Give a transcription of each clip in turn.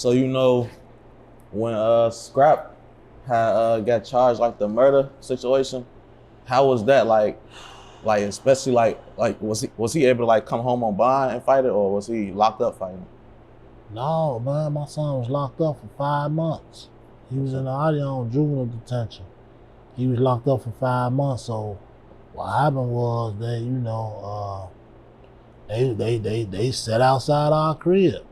So you know, when Scrap had got charged like the murder situation, how was that like especially like was he able to like come home on bond and fight it, or was he locked up fighting? No, man, my son was locked up for 5 months. He was in the audio on juvenile detention. He was locked up for 5 months. So what happened was they, you know, they sat outside our crib.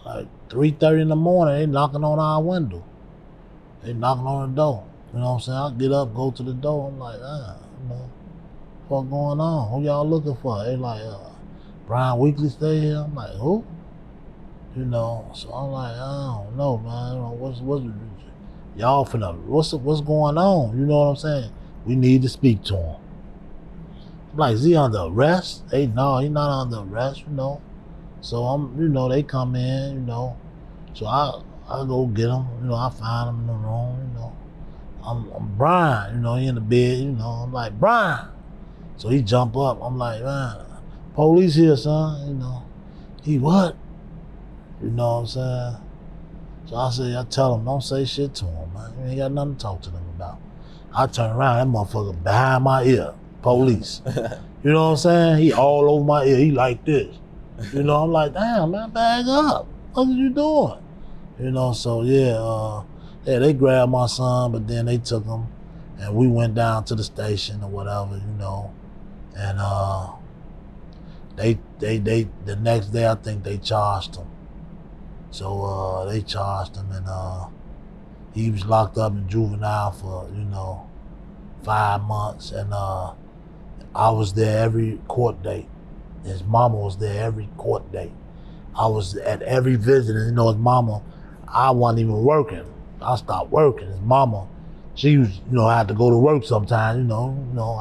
Like 3:30 in the morning, they knocking on our window. They knocking on the door. You know what I'm saying? I get up, go to the door. I'm like, you know, what's going on? Who y'all looking for? They like, Brian Weekly stay here. I'm like, who? You know, so I'm like, I don't know, man. You know, what's y'all finna, what's going on? You know what I'm saying? We need to speak to him. I'm like, is he under arrest? Hey, no, he's not under arrest, you know. So I'm, you know, they come in, you know. So I go get him, you know, I find him in the room, you know. I'm Brian, you know, he in the bed, you know. I'm like, Brian. So he jump up. I'm like, man, police here, son, you know. He what? You know what I'm saying? So I tell him, don't say shit to him, man. You ain't got nothing to talk to them about. I turn around, that motherfucker behind my ear, police. You know what I'm saying? He all over my ear, he like this. You know, I'm like, damn, man, bag up. What are you doing? You know, so yeah, they grabbed my son, but then they took him and we went down to the station or whatever, you know. And they the next day I think they charged him. So they charged him, and he was locked up in juvenile for, you know, 5 months, and I was there every court date. His mama was there every court date. I was at every visit, and you know, his mama, I wasn't even working. I stopped working. His mama, she was, you know, I had to go to work sometimes, you know, you know,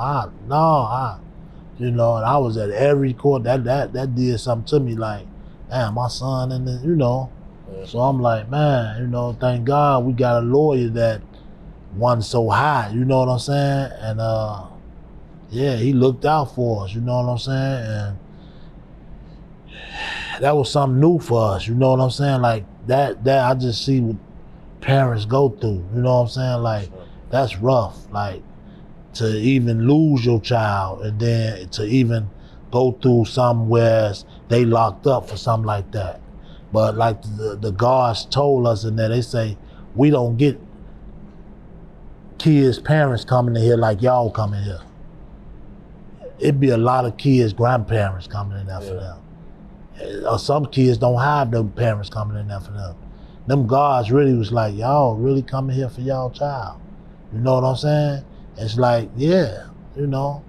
and I was at every court. That did something to me, like, damn, my son in the, you know. Yeah. So I'm like, man, you know, thank God we got a lawyer that wasn't so high, you know what I'm saying? And yeah, he looked out for us, you know what I'm saying? And that was something new for us, you know what I'm saying? Like that I just see what parents go through, you know what I'm saying? Like, that's rough, like to even lose your child and then to even go through something where they locked up for something like that. But like the guards told us in there, they say, we don't get kids' parents coming in here like y'all coming here. It'd be a lot of kids' grandparents coming in there for them. Or some kids don't have their parents coming in there for them. Them guards really was like, y'all really coming here for y'all child. You know what I'm saying? It's like, yeah, you know,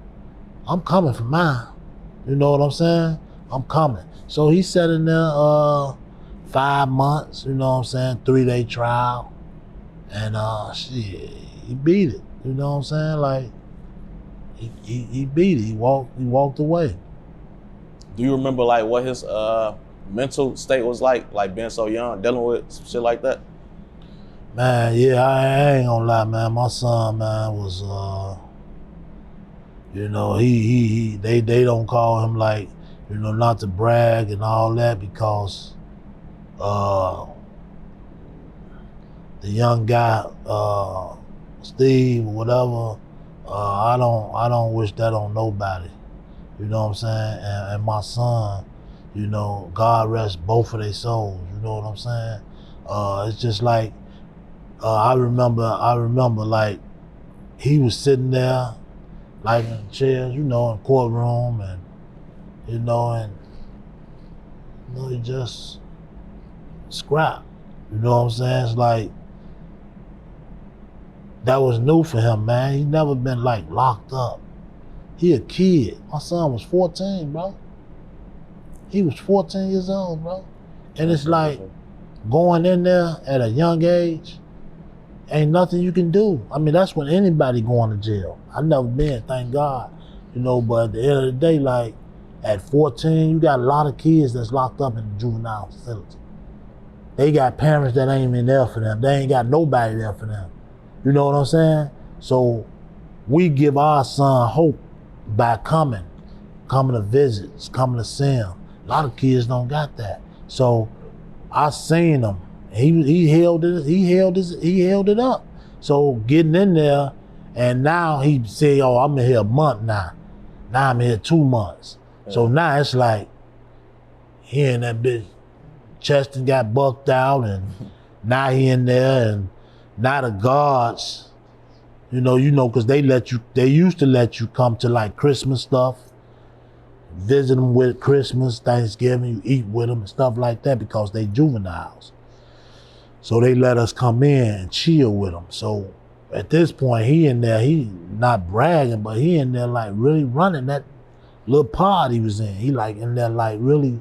I'm coming for mine. You know what I'm saying? I'm coming. So he sat in there 5 months, you know what I'm saying, 3-day trial. And shit, he beat it. You know what I'm saying? Like, he beat it. He walked away. Do you remember like what his mental state was like being so young, dealing with some shit like that? Man, yeah, I ain't gonna lie, man. My son, man, was you know, they don't call him, like, you know, not to brag and all that, because the young guy, Steve or whatever, I don't wish that on nobody. You know what I'm saying? And my son, you know, God rest both of their souls. You know what I'm saying? It's just like, I remember like he was sitting there, like in chairs, you know, in courtroom, and you know, he just scrapped. You know what I'm saying? It's like, that was new for him, man. He never been like locked up. He a kid. My son was 14, bro. He was 14 years old, bro. And it's like, going in there at a young age, ain't nothing you can do. I mean, that's when anybody going to jail. I've never been, thank God. You know, but at the end of the day, like, at 14, you got a lot of kids that's locked up in the juvenile facility. They got parents that ain't even there for them. They ain't got nobody there for them. You know what I'm saying? So we give our son hope by coming to visits, coming to see him. A lot of kids don't got that. So I seen him. He held it up. So getting in there, and now he say, "Oh, I'm in here a month now. Now I'm here 2 months." Yeah. So now it's like he in that bitch. Cheston got bucked out, and now he in there, and now the guards, you know, because they used to let you come to like Christmas stuff, visit them with Christmas, Thanksgiving, you eat with them and stuff like that because they juveniles. So they let us come in and chill with them. So at this point, he in there, he not bragging, but he in there like really running that little pod he was in. He like in there like really,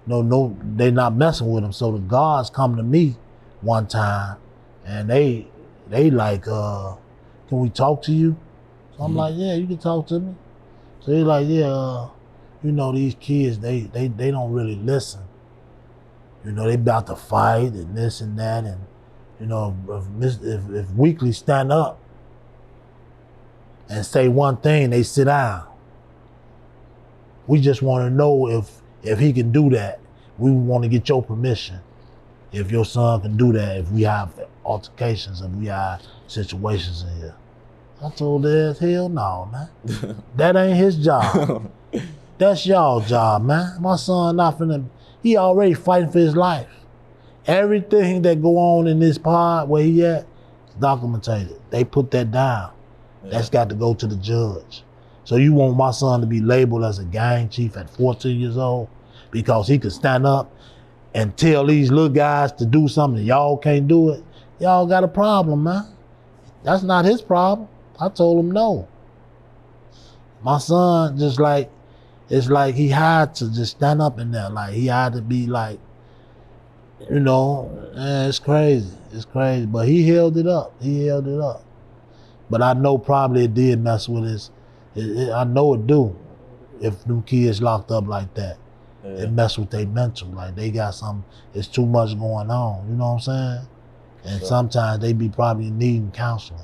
no, they not messing with him. So the guards come to me one time and they like, can we talk to you? So I'm like, yeah, you can talk to me. So they like, yeah, these kids, they don't really listen. They about to fight and this and that, and if Weekly stand up and say one thing, they sit down. We just want to know if he can do that. We want to get your permission. If your son can do that, if we have altercations, if we have situations in here. I told her, hell no, man. That ain't his job. That's y'all job, man. My son not finna. He already fighting for his life. Everything that go on in this pod where he at, is documented. They put that down. Yeah. That's got to go to the judge. So you want my son to be labeled as a gang chief at 14 years old because he could stand up and tell these little guys to do something, y'all can't do it? Y'all got a problem, man. That's not his problem. I told him no. My son just like, it's like he had to just stand up in there. Like he had to be like, it's crazy. It's crazy. But he held it up. But I know probably it did mess with his, I know it do. If them kids locked up like that, yeah. It mess with their mental. Like they got something, it's too much going on. You know what I'm saying? And sometimes they be probably needing counseling.